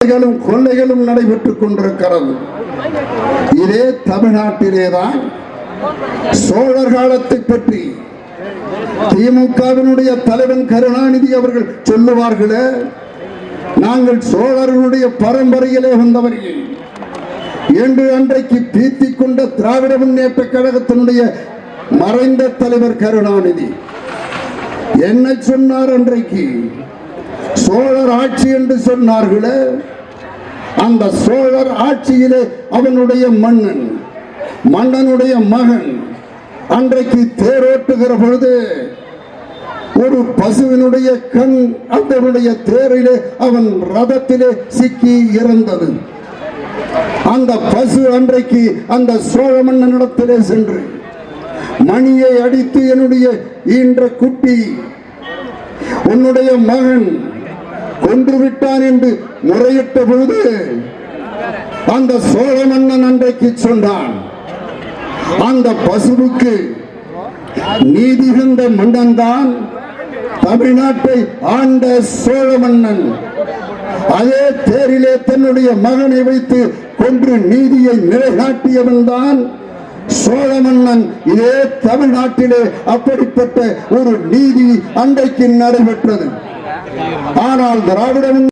கொள்ளைகளும் நடைபெற்றுக் கொண்டிருக்கிறது. இதே தமிழ்நாட்டிலேதான் சோழர் காலத்தை பற்றி திமுகவினுடைய தலைவன் கருணாநிதி அவர்கள் சொல்லுவார்களே, நாங்கள் சோழர்களுடைய பரம்பரையிலே வந்தவர்கள் என்று அன்றைக்கு பீத்திக் கொண்ட திராவிட முன்னேற்ற கழகத்தினுடைய மறைந்த தலைவர் கருணாநிதி என்ன சொன்னார்? அன்றைக்கு சோழர் ஆட்சி என்று சொன்னார்களே, அந்த சோழர் ஆட்சியிலே அவனுடைய மன்னனுடைய மகன் அன்றைக்கு தேரோட்டுகிற பொழுது ஒரு பசுவினுடைய கண் அவனுடைய தேரிலே அவன் ரதத்திலே சிக்கி இறந்தது. அந்த பசு அன்றைக்கு அந்த சோழ மன்னனிடத்திலே சென்று மணியை அடித்து, என்னுடைய ஈன்ற குட்டி உன்னுடைய மகன் கொன்று விட்டான் என்று முறையிட்ட பொழுது அந்த சோழ மன்னன் அன்றைக்கு சொன்னான், அந்த பசுவுக்கு நீதி தந்த மன்னன் தான் தமிழ்நாட்டை ஆண்ட சோழ மன்னன். அதே தேரிலே தன்னுடைய மகனை வைத்து கொன்று நீதியை நிலைநாட்டியவன் தான் சோழ மன்னன். இதே தமிழ்நாட்டிலே அப்படிப்பட்ட ஒரு நீதி அன்றைக்கு நடைபெற்றது. ஆனால் திராவிட